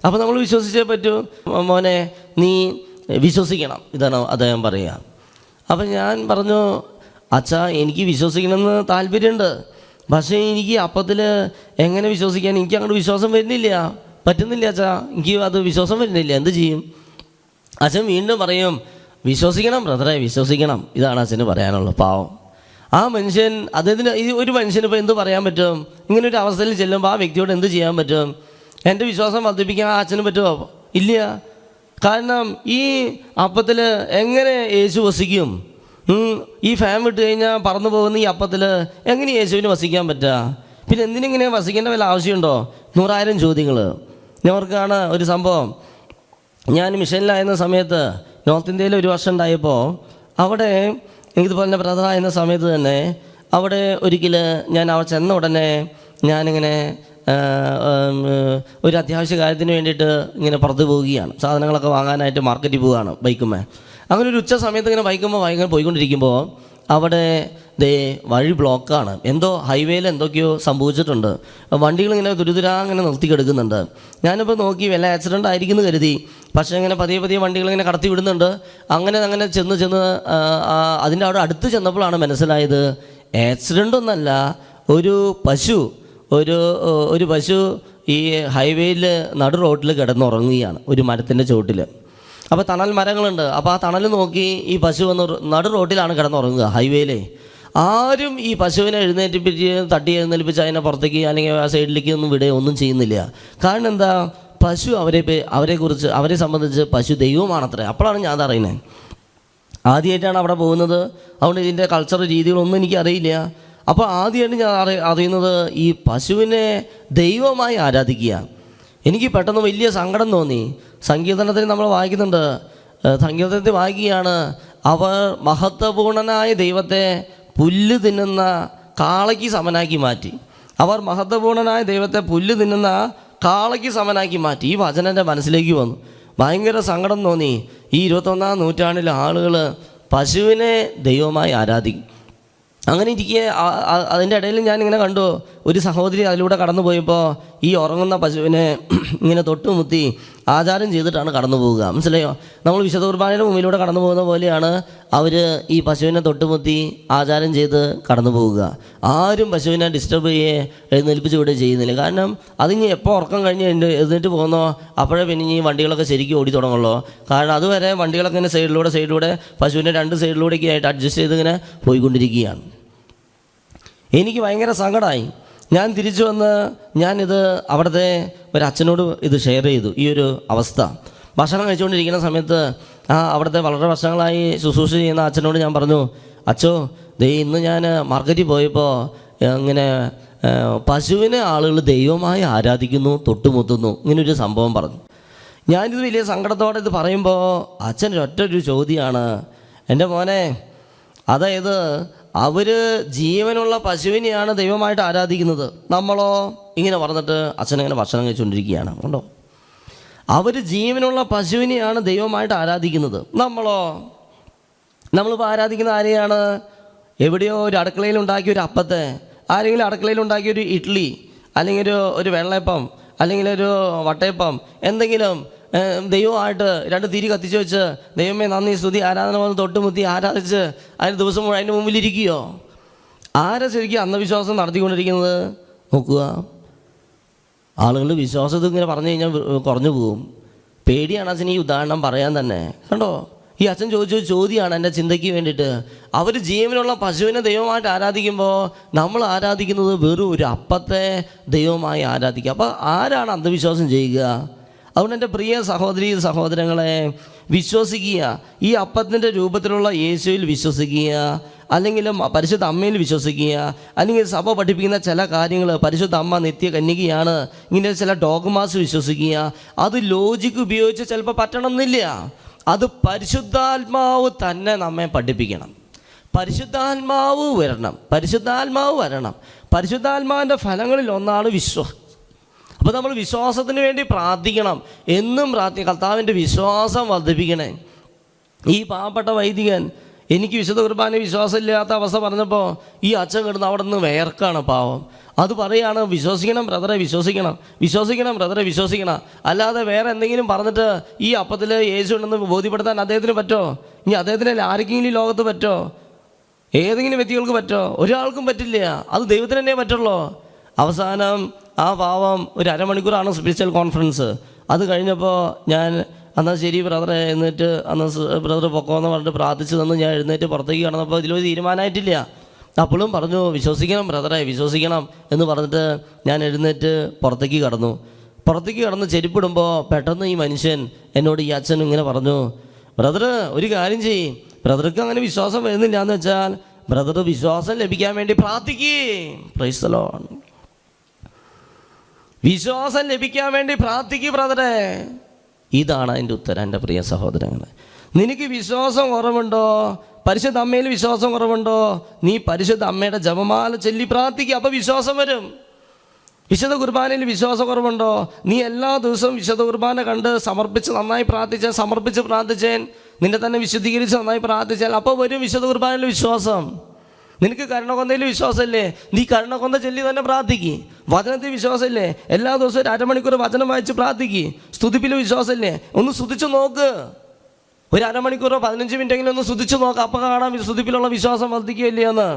അപ്പോൾ നമ്മൾ വിശ്വസിച്ചേ പറ്റൂ. മോനെ, നീ വിശ്വസിക്കണം, ഇതാണ് അദ്ദേഹം പറയുക. അപ്പം ഞാൻ പറഞ്ഞു: അച്ഛാ, എനിക്ക് വിശ്വസിക്കണമെന്ന് താല്പര്യമുണ്ട്, പക്ഷേ എനിക്ക് അപ്പത്തിൽ എങ്ങനെ വിശ്വസിക്കാൻ, എനിക്ക് അങ്ങോട്ട് വിശ്വാസം പറ്റുന്നില്ല അച്ഛാ, എനിക്ക് അത് വിശ്വാസം വരുന്നില്ല, എന്ത് ചെയ്യും? അച്ഛൻ വീണ്ടും പറയും: വിശ്വസിക്കണം ബ്രദറെ, വിശ്വസിക്കണം. ഇതാണ് അച്ഛന് പറയാനുള്ളത്. പാവം ആ മനുഷ്യൻ, അദ്ദേഹത്തിന് ഈ ഒരു മനുഷ്യന് ഇപ്പോൾ എന്ത് പറയാൻ പറ്റും? ഇങ്ങനൊരു അവസ്ഥയിൽ ചെല്ലുമ്പോൾ ആ വ്യക്തിയോട് എന്ത് ചെയ്യാൻ പറ്റും? എൻ്റെ വിശ്വാസം വർദ്ധിപ്പിക്കാൻ ആ അച്ഛന് പറ്റുമോ? ഇല്ല. കാരണം ഈ അപ്പത്തിൽ എങ്ങനെ യേശു വസിക്കും? ഈ ഫാൻ വിട്ട് കഴിഞ്ഞാൽ പറന്നു പോകുന്ന ഈ അപ്പത്തിൽ എങ്ങനെ യേശുവിന് വസിക്കാൻ പറ്റുക? പിന്നെ എന്തിനിങ്ങനെ വസിക്കേണ്ട വല്ല ആവശ്യമുണ്ടോ? 100,000 ചോദ്യങ്ങൾ. ഞവർക്കാണ് ഒരു സംഭവം. ഞാൻ മിഷനിലായിരുന്ന സമയത്ത് നോർത്ത് ഇന്ത്യയിൽ ഒരു വർഷം ഉണ്ടായപ്പോൾ അവിടെ ഇതുപോലെ തന്നെ ബ്രദറായിരുന്ന സമയത്ത് തന്നെ അവിടെ ഒരിക്കൽ ഞാൻ അവിടെ ചെന്ന ഉടനെ ഞാനിങ്ങനെ ഒരു അത്യാവശ്യ കാര്യത്തിന് വേണ്ടിയിട്ട് ഇങ്ങനെ പുറത്ത് പോവുകയാണ്. സാധനങ്ങളൊക്കെ വാങ്ങാനായിട്ട് മാർക്കറ്റിൽ പോവുകയാണ് ബൈക്കുമ്മേ. അങ്ങനെ ഒരു ഉച്ച സമയത്ത് ഇങ്ങനെ ബൈക്കുമ്പോൾ പോയിക്കൊണ്ടിരിക്കുമ്പോൾ അവിടെ വഴി ബ്ലോക്കാണ്. എന്തോ ഹൈവേയിൽ എന്തൊക്കെയോ സംഭവിച്ചിട്ടുണ്ട്. വണ്ടികളിങ്ങനെ തുരുതുരാങ്ങനെ നിർത്തി കിടക്കുന്നുണ്ട്. ഞാനിപ്പോൾ നോക്കി വല്ല ആക്സിഡൻ്റ് ആയിരിക്കുമെന്ന് കരുതി. പക്ഷേ ഇങ്ങനെ പതിയെ വണ്ടികളിങ്ങനെ കടത്തി വിടുന്നുണ്ട്. അങ്ങനെ ചെന്ന് അതിൻ്റെ അവിടെ അടുത്ത് ചെന്നപ്പോഴാണ് മനസ്സിലായത് ആക്സിഡൻ്റ് ഒന്നല്ല, ഒരു പശു ഈ ഹൈവേയിൽ നടു റോഡിൽ കിടന്നുറങ്ങുകയാണ്, ഒരു മരത്തിൻ്റെ ചുവട്ടിൽ. അപ്പോൾ തണൽ മരങ്ങളുണ്ട്. അപ്പോൾ ആ തണൽ നോക്കി ഈ പശു വന്ന് നടു റോഡിലാണ് കിടന്നുറങ്ങുക ഹൈവേയിലെ. ആരും ഈ പശുവിനെ തട്ടി എഴുന്നേൽപ്പിച്ച് അതിനെ പുറത്തേക്ക് അല്ലെങ്കിൽ ആ സൈഡിലേക്ക് ഒന്നും ഒന്നും ചെയ്യുന്നില്ല. കാരണം എന്താ? പശു അവരെ സംബന്ധിച്ച് പശു ദൈവമാണത്രേ. അപ്പോഴാണ് ഞാൻ അതറിയുന്നത്. ആദ്യമായിട്ടാണ് അവിടെ പോകുന്നത്. അതുകൊണ്ട് ഇതിൻ്റെ കൾച്ചർ രീതികളൊന്നും എനിക്കറിയില്ല. അപ്പോൾ ആദ്യമായിട്ട് ഞാൻ അറിയുന്നത് ഈ പശുവിനെ ദൈവമായി ആരാധിക്കുക. എനിക്ക് പെട്ടെന്ന് വലിയ സങ്കടം തോന്നി. സങ്കീർത്തനത്തിൽ നമ്മൾ വായിക്കുന്നുണ്ട്, സങ്കീർത്തനത്തിൽ വായിക്കുകയാണ്, അവർ മഹത്വപൂർണനായ ദൈവത്തെ പുല്ല് തിന്നുന്ന കാളയ്ക്ക് സമനാക്കി മാറ്റി. അവർ മഹത്വപൂർണനായ ദൈവത്തെ പുല്ല് തിന്നുന്ന കാളയ്ക്ക് സമനാക്കി മാറ്റി. ഈ വചനം എൻ്റെ മനസ്സിലേക്ക് വന്നു. ഭയങ്കര സങ്കടം തോന്നി. ഈ 21-ാം നൂറ്റാണ്ടിലെ ആളുകൾ പശുവിനെ ദൈവമായി ആരാധിക്കും. അങ്ങനെ ഇരിക്കെ അതിൻ്റെ ഇടയിൽ ഞാനിങ്ങനെ കണ്ടു, ഒരു സഹോദരി അതിലൂടെ കടന്നു പോയപ്പോൾ ഈ ഉറങ്ങുന്ന പശുവിനെ ഇങ്ങനെ തൊട്ടുമുത്തി ആചാരം ചെയ്തിട്ടാണ് കടന്നു പോവുക. മനസ്സിലായോ? നമ്മൾ വിശുദ്ധ കുർബാനയുടെ മുമ്പിലൂടെ കടന്നു പോകുന്ന പോലെയാണ് അവർ ഈ പശുവിനെ തൊട്ടുമുത്തി ആചാരം ചെയ്ത് കടന്നു പോവുക. ആരും പശുവിനെ ഡിസ്റ്റർബ് എഴുന്നേൽപ്പിച്ച് വിടുകയും ചെയ്യുന്നില്ല. കാരണം അതിനി എപ്പോൾ ഉറക്കം കഴിഞ്ഞ് എഴുന്നേറ്റ് പോകുന്നോ അപ്പോഴേ പിന്നെ ഈ വണ്ടികളൊക്കെ ശരിക്കും ഓടി തുടങ്ങുള്ളൂ. കാരണം അതുവരെ വണ്ടികളൊക്കെ ഇങ്ങനെ സൈഡിലൂടെ പശുവിൻ്റെ 2 സൈഡിലൂടെയൊക്കെ ആയിട്ട് അഡ്ജസ്റ്റ് ചെയ്ത് ഇങ്ങനെ പോയിക്കൊണ്ടിരിക്കുകയാണ്. എനിക്ക് ഭയങ്കര സങ്കടമായി. ഞാൻ തിരിച്ചു വന്ന് ഞാനിത് അവിടുത്തെ ഒരച്ഛനോട് ഇത് ഷെയർ ചെയ്തു, ഈ ഒരു അവസ്ഥ. ഭക്ഷണം കഴിച്ചുകൊണ്ടിരിക്കുന്ന സമയത്ത് അവിടുത്തെ വളരെ വർഷങ്ങളായി ശുശ്രൂഷ ചെയ്യുന്ന അച്ഛനോട് ഞാൻ പറഞ്ഞു, അച്ഛോ ഇന്ന് ഞാൻ മാർക്കറ്റിൽ പോയപ്പോൾ ഇങ്ങനെ പശുവിനെ ആളുകൾ ദൈവമായി ആരാധിക്കുന്നു, തൊട്ടുമുത്തുന്നു, ഇങ്ങനൊരു സംഭവം പറഞ്ഞു. ഞാനിത് വലിയ സങ്കടത്തോടെ ഇത് പറയുമ്പോൾ അച്ഛൻ ഒറ്റൊരു ചോദ്യമാണ്, എൻ്റെ മോനെ, അതായത് അവർ ജീവനുള്ള പശുവിനെയാണ് ദൈവമായിട്ട് ആരാധിക്കുന്നത്, നമ്മളോ? ഇങ്ങനെ പറഞ്ഞിട്ട് അച്ഛനിങ്ങനെ ഭക്ഷണം കഴിച്ചുകൊണ്ടിരിക്കുകയാണ്. ഉണ്ടോ? അവർ ജീവനുള്ള പശുവിനെയാണ് ദൈവമായിട്ട് ആരാധിക്കുന്നത്, നമ്മളോ? നമ്മളിപ്പോൾ ആരാധിക്കുന്ന ആരെയാണ്? എവിടെയോ ഒരു അടുക്കളയിൽ ഉണ്ടാക്കിയ ഒരു അപ്പത്തെ, ആരെങ്കിലും അടുക്കളയിൽ ഉണ്ടാക്കിയ ഒരു ഇഡ്ഡലി, അല്ലെങ്കിൽ ഒരു വെള്ളയപ്പം, അല്ലെങ്കിൽ ഒരു വട്ടയപ്പം, എന്തെങ്കിലും ദൈവമായിട്ട് 2 തിരി കത്തിച്ച് വെച്ച് ദൈവമേ നന്ദി സ്തുതി ആരാധന വന്ന് തൊട്ടുമുത്തി ആരാധിച്ച് അതിന് ദിവസം മുഴുവൻ അതിൻ്റെ മുമ്പിലിരിക്കുകയോ? ആരാ ശരിക്കും അന്ധവിശ്വാസം നടത്തിക്കൊണ്ടിരിക്കുന്നത്? നോക്കുക, ആളുകളുടെ വിശ്വാസത്തിൽ ഇങ്ങനെ പറഞ്ഞു കഴിഞ്ഞാൽ കുറഞ്ഞു പോകും. പേടിയാണ് അച്ഛൻ ഈ ഉദാഹരണം പറയാൻ തന്നെ. കണ്ടോ, ഈ അച്ഛൻ ചോദിച്ചൊരു ചോദ്യമാണ് എൻ്റെ ചിന്തയ്ക്ക് വേണ്ടിയിട്ട്. അവർ ജീവനുള്ള പശുവിനെ ദൈവമായിട്ട് ആരാധിക്കുമ്പോൾ നമ്മൾ ആരാധിക്കുന്നത് വെറും ഒരു അപ്പത്തെ ദൈവമായി ആരാധിക്കുക. അപ്പോൾ ആരാണ് അന്ധവിശ്വാസം ചെയ്യുക? അതുകൊണ്ട് എൻ്റെ പ്രിയ സഹോദരീ സഹോദരങ്ങളെ, വിശ്വസിക്കുക. ഈ അപ്പത്തിൻ്റെ രൂപത്തിലുള്ള യേശുവിൽ വിശ്വസിക്കുക, അല്ലെങ്കിൽ പരിശുദ്ധ അമ്മയിൽ വിശ്വസിക്കുക, അല്ലെങ്കിൽ സഭ പഠിപ്പിക്കുന്ന ചില കാര്യങ്ങൾ, പരിശുദ്ധ അമ്മ നിത്യ കന്യകയാണ്, ഇങ്ങനെ ചില ഡോഗ്മാസ് വിശ്വസിക്കുക. അത് ലോജിക്ക് ഉപയോഗിച്ച് ചിലപ്പോൾ പറ്റണമെന്നില്ല. അത് പരിശുദ്ധാത്മാവ് തന്നെ നമ്മെ പഠിപ്പിക്കണം. പരിശുദ്ധാത്മാവ് വരണം. പരിശുദ്ധാത്മാവിൻ്റെ ഫലങ്ങളിൽ ഒന്നാണ് വിശ്വാസം. അപ്പോൾ നമ്മൾ വിശ്വാസത്തിന് വേണ്ടി പ്രാർത്ഥിക്കണം, എന്നും പ്രാർത്ഥിക്കണം. കർത്താവിൻ്റെ വിശ്വാസം വർദ്ധിപ്പിക്കണേ. ഈ പാവപ്പെട്ട വൈദികൻ എനിക്ക് വിശുദ്ധ കുർബാന വിശ്വാസമില്ലാത്ത അവസ്ഥ പറഞ്ഞപ്പോൾ ഈ അച്ഛൻ കിടന്ന് അവിടെ നിന്ന് വേർക്കാണ് പാവം. അത് പറയാണ്, വിശ്വസിക്കണം ബ്രദറെ, വിശ്വസിക്കണം ബ്രദറെ, വിശ്വസിക്കണം. അല്ലാതെ വേറെ എന്തെങ്കിലും പറഞ്ഞിട്ട് ഈ അപ്പത്തിൽ യേശു ഉണ്ടെന്ന് ബോധ്യപ്പെടുത്താൻ അദ്ദേഹത്തിന് പറ്റുമോ? ഇനി അദ്ദേഹത്തിന് ആർക്കെങ്കിലും ഈ ലോകത്ത് പറ്റുമോ? ഏതെങ്കിലും വ്യക്തികൾക്ക് പറ്റുമോ? ഒരാൾക്കും പറ്റില്ല. അത് ദൈവത്തിന് തന്നെ പറ്റുള്ളൂ. അവസാനം ആ പാവം ഒരു അരമണിക്കൂറാണ് സ്പിരിച്വൽ കോൺഫറൻസ്. അത് കഴിഞ്ഞപ്പോൾ ഞാൻ എന്നാൽ ശരി ബ്രദറെ എന്നിട്ട് ബ്രദർ പൊക്കോന്ന് പറഞ്ഞിട്ട് പ്രാർത്ഥിച്ച് തന്ന് ഞാൻ എഴുന്നേറ്റ് പുറത്തേക്ക് കടന്നപ്പോൾ ഇതിലൊരു തീരുമാനമായിട്ടില്ല. അപ്പോഴും പറഞ്ഞു വിശ്വസിക്കണം ബ്രദറെ, വിശ്വസിക്കണം എന്ന് പറഞ്ഞിട്ട് ഞാൻ എഴുന്നേറ്റ് പുറത്തേക്ക് കടന്നു. പുറത്തേക്ക് കിടന്ന് ചെരുപ്പിടുമ്പോൾ പെട്ടെന്ന് ഈ മനുഷ്യൻ എന്നോട് ഈ അച്ഛൻ ഇങ്ങനെ പറഞ്ഞു, ബ്രദർ ഒരു കാര്യം ചെയ്യും, ബ്രദർക്ക് അങ്ങനെ വിശ്വാസം വരുന്നില്ല എന്ന് വെച്ചാൽ ബ്രദർ വിശ്വാസം ലഭിക്കാൻ വേണ്ടി പ്രാർത്ഥിക്കേ. Praise the Lord. വിശ്വാസം ലഭിക്കാൻ വേണ്ടി പ്രാർത്ഥിക്കൂ ബ്രദറെ. ഇതാണ് എൻ്റെ ഉത്തരം. എൻ്റെ പ്രിയ സഹോദരങ്ങളെ, നിനക്ക് വിശ്വാസം കുറവുണ്ടോ? പരിശുദ്ധ അമ്മയിൽ വിശ്വാസം കുറവുണ്ടോ? നീ പരിശുദ്ധ അമ്മയുടെ ജപമാല ചൊല്ലി പ്രാർത്ഥിക്കുക, അപ്പോൾ വിശ്വാസം വരും. വിശുദ്ധ കുർബാനയിൽ വിശ്വാസം കുറവുണ്ടോ? നീ എല്ലാ ദിവസവും വിശുദ്ധ കുർബാന കണ്ട് സമർപ്പിച്ച് നന്നായി പ്രാർത്ഥിച്ചാൽ, സമർപ്പിച്ച് പ്രാർത്ഥിച്ചേൻ, നിന്നെ തന്നെ വിശുദ്ധീകരിച്ച് നന്നായി പ്രാർത്ഥിച്ചാൽ അപ്പോൾ വരും വിശുദ്ധ കുർബാനയിൽ വിശ്വാസം. നിനക്ക് കരുണകൊന്തയിൽ വിശ്വാസമില്ലേ? നീ കരുണകൊന്ത ചൊല്ലി തന്നെ പ്രാർത്ഥിക്കുക. വചനത്തിൽ വിശ്വാസമില്ലേ? എല്ലാ ദിവസവും ഒരു അരമണിക്കൂർ വചനം വായിച്ച് പ്രാർത്ഥിക്കുക. സ്തുതിപ്പിൽ വിശ്വാസമില്ലേ? ഒന്ന് സ്തുതിച്ച് നോക്ക്. ഒരു അരമണിക്കൂറോ 15 മിനിറ്റെങ്കിലും ഒന്ന് സ്തുതിച്ച് നോക്ക്. അപ്പം കാണാം സ്തുതിപ്പിലുള്ള വിശ്വാസം വർദ്ധിക്കുകയില്ലേ എന്ന്.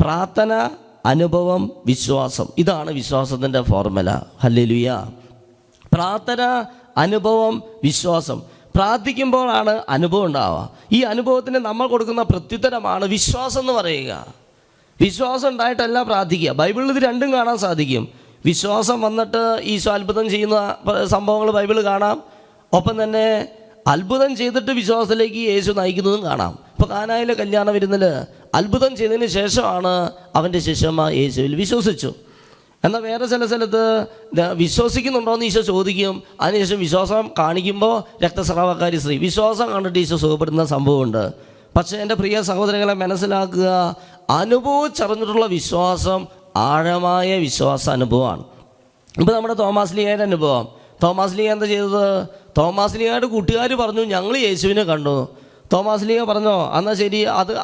പ്രാർത്ഥന, അനുഭവം, വിശ്വാസം, ഇതാണ് വിശ്വാസത്തിൻ്റെ ഫോർമുല. ഹല്ലേലൂയ. പ്രാർത്ഥന, അനുഭവം, വിശ്വാസം. പ്രാർത്ഥിക്കുമ്പോഴാണ് അനുഭവം ഉണ്ടാവുക. ഈ അനുഭവത്തിന് നമ്മൾ കൊടുക്കുന്ന പ്രത്യുത്തരമാണ് വിശ്വാസം എന്ന് പറയുക. വിശ്വാസം ഉണ്ടായിട്ടല്ല പ്രാർത്ഥിക്കുക. ബൈബിളിൽ ഇത് രണ്ടും കാണാൻ സാധിക്കും. വിശ്വാസം വന്നിട്ട് ഈശോ അത്ഭുതം ചെയ്യുന്ന സംഭവങ്ങൾ ബൈബിൾ കാണാം. ഒപ്പം തന്നെ അത്ഭുതം ചെയ്തിട്ട് വിശ്വാസത്തിലേക്ക് യേശു നയിക്കുന്നതും കാണാം. ഇപ്പോൾ കാനായിലെ കല്യാണ വിരുന്നിൽ അത്ഭുതം ചെയ്തതിന് ശേഷമാണ് അവൻ്റെ ശിഷ്യന്മാർ യേശുവിൽ വിശ്വസിച്ചു. എന്നാൽ വേറെ ചില സ്ഥലത്ത് വിശ്വസിക്കുന്നുണ്ടോയെന്ന് ഈശോ ചോദിക്കും. അതിനുശേഷം വിശ്വാസം കാണിക്കുമ്പോൾ രക്തസ്രാവക്കാരി സ്ത്രീ വിശ്വാസം കണ്ടിട്ട് ഈശോ സുഖപ്പെടുന്ന സംഭവമുണ്ട്. പക്ഷേ എൻ്റെ പ്രിയ സഹോദരങ്ങളെ മനസ്സിലാക്കുക, അനുഭവിച്ചറിഞ്ഞിട്ടുള്ള വിശ്വാസം ആഴമായ വിശ്വാസ അനുഭവമാണ്. ഇപ്പോൾ നമ്മുടെ തോമാസ് ലീഗയുടെ അനുഭവം. തോമാസ് ലീഗ എന്താ ചെയ്തത്? തോമാസ് ലീഗയുടെ കൂട്ടുകാർ പറഞ്ഞു ഞങ്ങൾ യേശുവിനെ കണ്ടു. തോമാസ് ലീഗ പറഞ്ഞോ എന്നാൽ ശരി,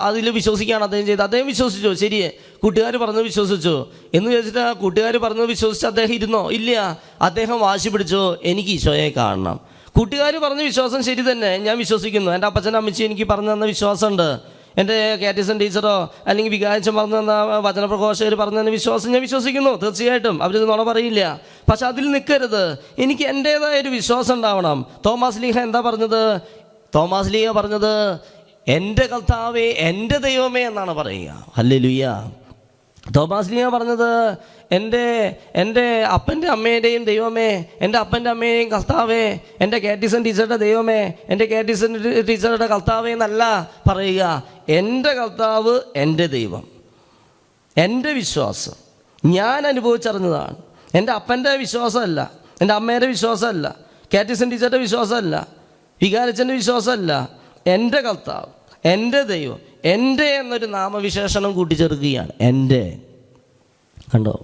അതിൽ വിശ്വസിക്കുകയാണ് അദ്ദേഹം ചെയ്ത്. അദ്ദേഹം വിശ്വസിച്ചു, ശരിയേ, കൂട്ടുകാർ പറഞ്ഞു വിശ്വസിച്ചു എന്ന് ചോദിച്ചിട്ട് കൂട്ടുകാർ പറഞ്ഞു വിശ്വസിച്ച് അദ്ദേഹം ഇരുന്നോ? ഇല്ല, അദ്ദേഹം വാശി പിടിച്ചു, എനിക്ക് ഈശോയെ കാണണം. കൂട്ടുകാർ പറഞ്ഞ വിശ്വാസം ശരി തന്നെ, ഞാൻ വിശ്വസിക്കുന്നു. എൻ്റെ അപ്പച്ചനും അമ്മച്ചി എനിക്ക് പറഞ്ഞു തന്ന വിശ്വാസമുണ്ട്. എൻ്റെ കാറ്റീസം ടീച്ചറോ അല്ലെങ്കിൽ വികാരിച്ചൻ പറഞ്ഞു തന്ന വചനപ്രഘോഷകർ പറഞ്ഞു തന്ന വിശ്വാസം ഞാൻ വിശ്വസിക്കുന്നു. തീർച്ചയായിട്ടും അവരിത് നുണ പറയില്ല. പക്ഷെ അതിൽ നിൽക്കരുത്. എനിക്ക് എൻ്റേതായൊരു വിശ്വാസം ഉണ്ടാവണം. തോമാസ് ലീഹ എന്താ പറഞ്ഞത്? തോമാസ് ലീഹ പറഞ്ഞത് എൻ്റെ കർത്താവേ, എൻ്റെ ദൈവമേ എന്നാണ് പറയുക. ഹല്ലേലൂയ. തോമാസ് ലീഹ പറഞ്ഞത് എൻ്റെ അപ്പൻ്റെ അമ്മേൻ്റെയും ദൈവമേ, എൻ്റെ അപ്പൻ്റെ അമ്മയെയും കർത്താവേ, എൻ്റെ കാറ്റീസൻ ടീച്ചറുടെ ദൈവമേ, എൻ്റെ കാറ്റീസൻ ടീച്ചറുടെ കർത്താവേ എന്നല്ല പറയുക. എൻ്റെ കർത്താവ്, എൻ്റെ ദൈവം, എൻ്റെ വിശ്വാസം ഞാൻ അനുഭവിച്ചറിഞ്ഞതാണ്. എൻ്റെ അപ്പൻ്റെ വിശ്വാസമല്ല, എൻ്റെ അമ്മേൻ്റെ വിശ്വാസമല്ല, കാറ്റീസൻ ടീച്ചറുടെ വിശ്വാസമല്ല, വികാരച്ചൻ്റെ വിശ്വാസമല്ല, എൻ്റെ കർത്താവ്, എൻ്റെ ദൈവം, എൻ്റെ എന്നൊരു നാമവിശേഷണം കൂട്ടിച്ചേർക്കുകയാണ്. എൻ്റെ. കണ്ടോ?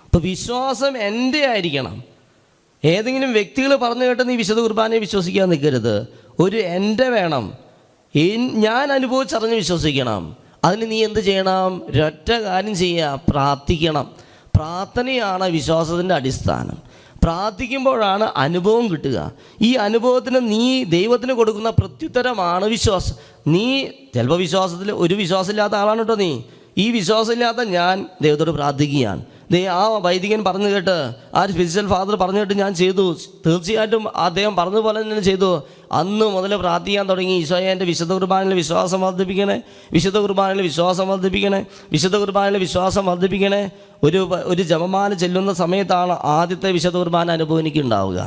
ഇപ്പോൾ വിശ്വാസം എൻ്റെ ആയിരിക്കണം. ഏതെങ്കിലും വ്യക്തികൾ പറഞ്ഞു കേട്ട് നീ വിശുദ്ധ കുർബാനയെ വിശ്വസിക്കാൻ നിൽക്കരുത്. ഒരു എൻ്റെ വേണം. ഞാൻ അനുഭവിച്ചറിഞ്ഞ് വിശ്വസിക്കണം. അതിന് നീ എന്ത് ചെയ്യണം? ഒരൊറ്റ കാര്യം ചെയ്യുക, പ്രാർത്ഥിക്കണം. പ്രാർത്ഥനയാണ് വിശ്വാസത്തിൻ്റെ അടിസ്ഥാനം. പ്രാർത്ഥിക്കുമ്പോഴാണ് അനുഭവം കിട്ടുക. ഈ അനുഭവത്തിന് നീ ദൈവത്തിന് കൊടുക്കുന്ന പ്രത്യുത്തരമാണ് വിശ്വാസം. നീ ചിലപ്പോൾ വിശ്വാസത്തിൽ ഒരു വിശ്വാസമില്ലാത്ത ആളാണ് കേട്ടോ. നീ ഈ വിശ്വാസമില്ലാത്ത ഞാൻ ദൈവത്തോട് പ്രാർത്ഥിക്കുകയാണ്. ആ വൈദികൻ പറഞ്ഞു കേട്ട്, ആ സ്പിരിച്വൽ ഫാദർ പറഞ്ഞു കേട്ട് ഞാൻ ചെയ്തു. തീർച്ചയായിട്ടും അദ്ദേഹം പറഞ്ഞതുപോലെ തന്നെ ചെയ്തു. അന്ന് മുതൽ പ്രാർത്ഥിക്കാൻ തുടങ്ങി. ഈശോയെ എൻ്റെ വിശുദ്ധ കുർബാനയിൽ വിശ്വാസം വർദ്ധിപ്പിക്കണേ, വിശുദ്ധ കുർബാനയിൽ വിശ്വാസം വർദ്ധിപ്പിക്കണേ, വിശുദ്ധ കുർബാനയിൽ വിശ്വാസം വർദ്ധിപ്പിക്കണേ. ഒരു ജപമാല ചെല്ലുന്ന സമയത്താണ് ആദ്യത്തെ വിശുദ്ധ കുർബാന അനുഭവം എനിക്ക് ഉണ്ടാവുക.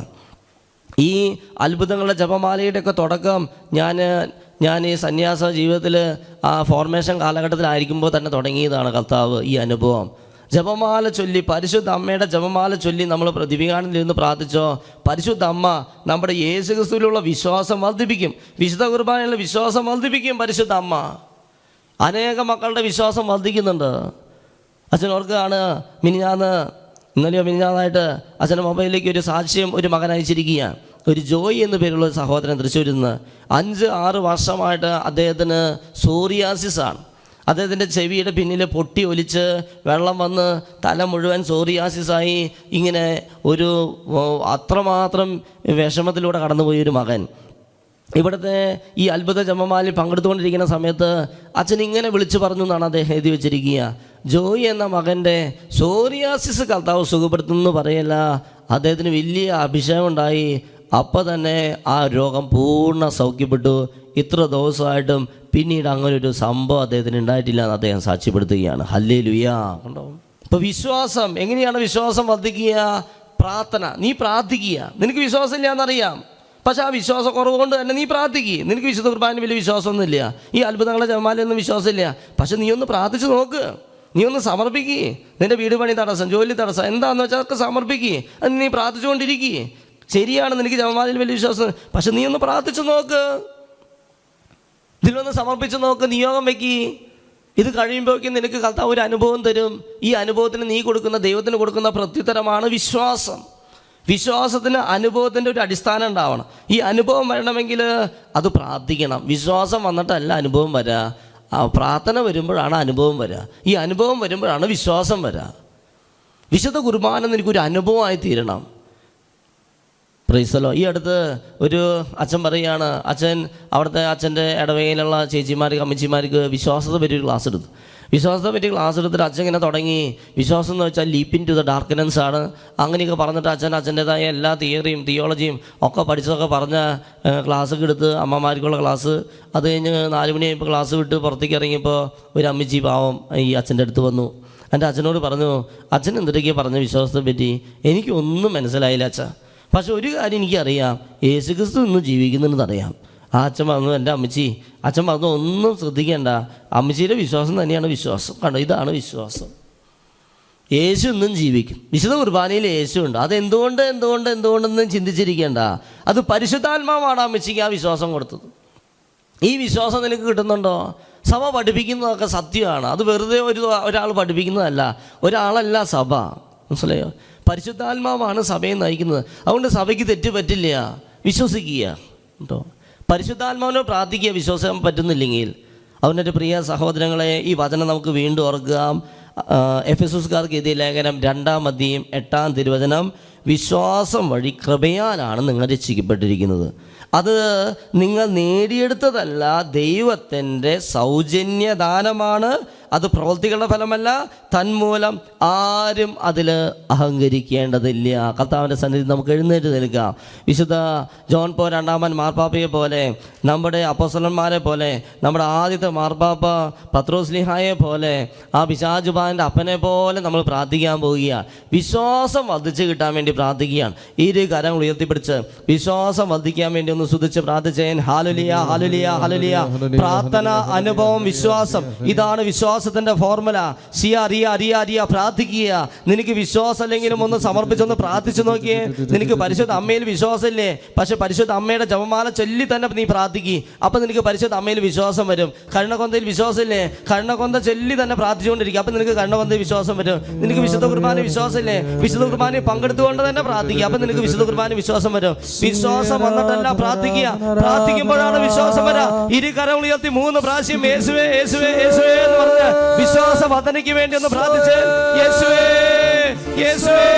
ഈ അത്ഭുതങ്ങളുടെ ജപമാലയുടെയൊക്കെ തുടക്കം ഞാൻ ഈ സന്യാസ ജീവിതത്തിൽ ആ ഫോർമേഷൻ കാലഘട്ടത്തിലായിരിക്കുമ്പോൾ തന്നെ തുടങ്ങിയതാണ് കർത്താവ് ഈ അനുഭവം. ജപമാല ചൊല്ലി, പരിശുദ്ധ അമ്മയുടെ ജപമാല ചൊല്ലി നമ്മൾ ദീപികാനന്ദിൽ നിന്ന് പ്രാർത്ഥിച്ചോ, പരിശുദ്ധ അമ്മ നമ്മുടെ യേശുക്രിസ്തുവിലുള്ള വിശ്വാസം വർദ്ധിപ്പിക്കും. വിശുദ്ധ കുർബാനയിലുള്ള വിശ്വാസം വർദ്ധിപ്പിക്കും പരിശുദ്ധ അമ്മ. അനേകം മക്കളുടെ വിശ്വാസം വർദ്ധിക്കുന്നുണ്ട്. അച്ഛൻ ഓർക്കുകയാണ്, ഇന്നലെയോ മിനിഞ്ഞാന്നായിട്ട് അച്ഛൻ്റെ മൊബൈലിലേക്ക് ഒരു സാക്ഷ്യം ഒരു മകൻ അയച്ചിരിക്കുകയാണ്. ഒരു ജോയി എന്നു പേരുള്ള ഒരു സഹോദരൻ തൃശ്ശൂരിൽ നിന്ന് 5-6 വർഷമായിട്ട് അദ്ദേഹത്തിന് സോറിയാസിസാണ്. അദ്ദേഹത്തിൻ്റെ ചെവിയുടെ പിന്നിൽ പൊട്ടി ഒലിച്ച് വെള്ളം വന്ന് തല മുഴുവൻ സോറിയാസിസായി ഇങ്ങനെ ഒരു അത്രമാത്രം വിഷമത്തിലൂടെ കടന്നുപോയൊരു മകൻ. ഇവിടുത്തെ ഈ അത്ഭുത ജപമാലയിൽ പങ്കെടുത്തുകൊണ്ടിരിക്കുന്ന സമയത്ത് അച്ഛൻ ഇങ്ങനെ വിളിച്ചു പറഞ്ഞു എന്നാണ് അദ്ദേഹം എഴുതി വെച്ചിരിക്കുക. ജോയി എന്ന മകൻ്റെ സോറിയാസിസ് കർത്താവ് സുഖപ്പെടുത്തുന്നു പറയല്ല, അദ്ദേഹത്തിന് വലിയ അഭിഷേകം ഉണ്ടായി. അപ്പോൾ തന്നെ ആ രോഗം പൂർണ്ണ സൗഖ്യപ്പെട്ടു. ഇത്ര ദിവസമായിട്ടും പിന്നീട് അങ്ങനെ ഒരു സംഭവം അദ്ദേഹത്തിന് ഉണ്ടായിട്ടില്ല എന്ന് അദ്ദേഹം സാക്ഷ്യപ്പെടുത്തുകയാണ്. ഹല്ലേലൂയ. കണ്ടോ? ഇപ്പോൾ വിശ്വാസം എങ്ങനെയാണ് വിശ്വാസം വർദ്ധിക്കുക? പ്രാർത്ഥന. നീ പ്രാർത്ഥിക്കുക. നിനക്ക് വിശ്വാസമില്ല എന്നറിയാം, പക്ഷെ ആ വിശ്വാസക്കുറവ് കൊണ്ട് തന്നെ നീ പ്രാർത്ഥിക്കുക. നിനക്ക് വിശുദ്ധ കുർബാനയിൽ വലിയ വിശ്വാസമൊന്നുമില്ല, ഈ അത്ഭുതങ്ങളെ ജപമാലയൊന്നും വിശ്വാസമില്ല, പക്ഷെ നീ ഒന്ന് പ്രാർത്ഥിച്ച് നോക്ക്, നീ ഒന്ന് സമർപ്പിക്കുക. നിൻ്റെ വീട് പണി തടസ്സം, ജോലി തടസ്സം, എന്താണെന്ന് വെച്ചാൽ അതൊക്കെ സമർപ്പിക്കുക. അത് നീ പ്രാർത്ഥിച്ചുകൊണ്ടിരിക്കുക. ശരിയാണ്, നിനക്ക് ജപമാലയിൽ വലിയ വിശ്വാസം, പക്ഷെ നീ ഒന്ന് പ്രാർത്ഥിച്ച് നോക്ക്, ഇതിലൊന്ന് സമർപ്പിച്ച് നോക്ക്, നിയോഗം വെക്കി. ഇത് കഴിയുമ്പോഴേക്കും നിനക്ക് കർത്താവ് ഒരു അനുഭവം തരും. ഈ അനുഭവത്തിന് നീ കൊടുക്കുന്ന, ദൈവത്തിന് കൊടുക്കുന്ന പ്രത്യുത്തരമാണ് വിശ്വാസം. വിശ്വാസത്തിന് അനുഭവത്തിൻ്റെ ഒരു അടിസ്ഥാനം ഉണ്ടാവണം. ഈ അനുഭവം വരണമെങ്കിൽ അത് പ്രാർത്ഥിക്കണം. വിശ്വാസം വന്നിട്ടല്ല അനുഭവം വരിക, ആ പ്രാർത്ഥന വരുമ്പോഴാണ് അനുഭവം വരിക. ഈ അനുഭവം വരുമ്പോഴാണ് വിശ്വാസം വരിക. വിശുദ്ധ കുർബാന എനിക്കൊരു അനുഭവമായി തീരണം. പ്രൈസലോ. ഈ അടുത്ത് ഒരു അച്ഛൻ പറയുകയാണ്, അവിടുത്തെ അച്ഛൻ്റെ ഇടവകയിലുള്ള ചേച്ചിമാർക്ക് അമ്മച്ചിമാർക്ക് വിശ്വാസത്തെ പറ്റി ഒരു ക്ലാസ് എടുത്തു. വിശ്വാസത്തെ പറ്റി ക്ലാസ് എടുത്തിട്ട് അച്ഛൻ ഇങ്ങനെ തുടങ്ങി. വിശ്വാസം എന്ന് വെച്ചാൽ leap into the darkness ആണ്, അങ്ങനെയൊക്കെ പറഞ്ഞിട്ട് അച്ഛൻ്റെതായ എല്ലാ തിയോളജിയും ഒക്കെ പഠിച്ചതൊക്കെ പറഞ്ഞ ക്ലാസ്സൊക്കെ എടുത്ത് അമ്മമാർക്കുള്ള ക്ലാസ്. അത് കഴിഞ്ഞ് 4 മണിയായപ്പോൾ ക്ലാസ് വിട്ട് പുറത്തേക്ക് ഇറങ്ങിയപ്പോൾ ഒരു അമ്മച്ചി പാവം ഈ അച്ഛൻ്റെ അടുത്ത് വന്നു. എൻ്റെ അച്ഛനോട് പറഞ്ഞു, അച്ഛൻ എന്തൊക്കെയാണ് പറഞ്ഞ വിശ്വാസത്തെ പറ്റി? എനിക്കൊന്നും മനസ്സിലായില്ല അച്ഛാ, പക്ഷെ ഒരു കാര്യം എനിക്കറിയാം, യേശുക്രിസ്തു ഇന്ന് ജീവിക്കുന്നുണ്ടെന്നറിയാം. ആ അച്ഛൻ പറഞ്ഞു, എൻ്റെ അച്ഛൻ പറഞ്ഞു, ഒന്നും ശ്രദ്ധിക്കേണ്ട, അമ്മച്ചിയുടെ വിശ്വാസം തന്നെയാണ് വിശ്വാസം. കണ്ടോ, ഇതാണ് വിശ്വാസം. യേശു ഇന്നും ജീവിക്കും. വിശുദ്ധ കുർബാനയിൽ യേശു ഉണ്ട്. അത് എന്തുകൊണ്ടെന്നും ചിന്തിച്ചിരിക്കേണ്ട. അത് പരിശുദ്ധാത്മാവാണ് അമ്മച്ചിക്ക് ആ വിശ്വാസം കൊടുത്തത്. ഈ വിശ്വാസം നിനക്ക് കിട്ടുന്നുണ്ടോ? സഭ പഠിപ്പിക്കുന്നതൊക്കെ സത്യമാണ്. അത് വെറുതെ ഒരാൾ പഠിപ്പിക്കുന്നതല്ല, ഒരാളല്ല സഭ. മനസ്സിലായോ? പരിശുദ്ധാത്മാവാണ് സഭയെ നയിക്കുന്നത്. അതുകൊണ്ട് സഭയ്ക്ക് തെറ്റ് പറ്റില്ല. വിശ്വസിക്കുക കേട്ടോ. പരിശുദ്ധാത്മാവിനോട് പ്രാർത്ഥിക്കുക വിശ്വസിക്കാൻ പറ്റുന്നില്ലെങ്കിൽ. അതുകൊണ്ട് പ്രിയ സഹോദരങ്ങളെ, ഈ വചനം നമുക്ക് വീണ്ടും ഓർക്കാം. എഫെസോസുകാർക്ക് എഴുതിയ ലേഖനം 2-ാം അധ്യായം 8-ാം തിരുവചനം, വിശ്വാസം വഴി കൃപയാലാണ് നിങ്ങൾ രക്ഷിക്കപ്പെട്ടിരിക്കുന്നത്. അത് നിങ്ങൾ നേടിയെടുത്തതല്ല, ദൈവത്തിൻ്റെ സൗജന്യദാനമാണ്. അത് പ്രവൃത്തികളുടെ ഫലമല്ല, തന്മൂലം ആരും അതിൽ അഹങ്കരിക്കേണ്ടതില്ല. കർത്താവിൻ്റെ സന്നിധി നമുക്ക് എഴുന്നേറ്റ് നിൽക്കാം. വിശുദ്ധ ജോൺ പോൾ 2-ാമൻ മാർപ്പാപ്പയെ പോലെ, നമ്മുടെ അപ്പോസ്തലന്മാരെ പോലെ, നമ്മുടെ ആദ്യത്തെ മാർപ്പാപ്പ പത്രോസ്ലീഹായെ പോലെ, ആ പിശാചുബാൻ്റെ അപ്പനെ പോലെ നമ്മൾ പ്രാർത്ഥിക്കാൻ പോവുകയാണ്. വിശ്വാസം വർദ്ധിച്ച് കിട്ടാൻ വേണ്ടി പ്രാർത്ഥിക്കുകയാണ്. ഇരു കരങ്ങൾ ഉയർത്തിപ്പിടിച്ച് വിശ്വാസം വർദ്ധിക്കാൻ വേണ്ടി ഒന്ന് സ്തുതിച്ച് പ്രാർത്ഥിച്ചേൻ. Hallelujah, hallelujah, hallelujah. പ്രാർത്ഥന, അനുഭവം, വിശ്വാസം, ഇതാണ് വിശ്വാസത്തിന്റെ ഫോർമുല. അറിയ പ്രാർത്ഥിക്കുക. നിനക്ക് വിശ്വാസം അല്ലെങ്കിലും ഒന്ന് സമർപ്പിച്ചൊന്ന് പ്രാർത്ഥിച്ചു നോക്കിയേ. നിനക്ക് പരിശുദ്ധ അമ്മയിൽ വിശ്വാസമില്ലേ, പക്ഷെ പരിശുദ്ധ അമ്മയുടെ ജപമാല ചൊല്ലി തന്നെ നീ പ്രാർത്ഥിക്കുക. അപ്പം നിനക്ക് പരിശുദ്ധ അമ്മയിൽ വിശ്വാസം വരും. കരുണകൊന്തയിൽ വിശ്വാസമില്ലേ, കരുണകൊന്ത ചൊല്ലി തന്നെ പ്രാർത്ഥിച്ചുകൊണ്ടിരിക്കുക. അപ്പം നിനക്ക് കരുണകൊന്തയിൽ വിശ്വാസം വരും. നിനക്ക് വിശുദ്ധ കുർബാന വിശ്വാസമില്ലേ, വിശുദ്ധ കുർബാനയിൽ പങ്കെടുത്തുകൊണ്ട് തന്നെ പ്രാർത്ഥിക്കുക. അപ്പം നിനക്ക് വിശുദ്ധ കുർബാന വിശ്വാസം വരും. വിശ്വാസം വന്നിട്ടല്ല പ്രാർത്ഥിക്കുക, പ്രാർത്ഥിക്കുമ്പോഴാണ് വിശ്വാസം വരാ. ഇരു കരങ്ങൾ ഉയർത്തി 3 പ്രാവശ്യം യേശുവേ, യേശുവേ, യേശുവേ എന്ന് പറഞ്ഞ് വിശ്വാസ വർദ്ധനയ്ക്ക് വേണ്ടി ഒന്ന് പ്രാർത്ഥിച്ച് യേശുവേ, യേശുവേ.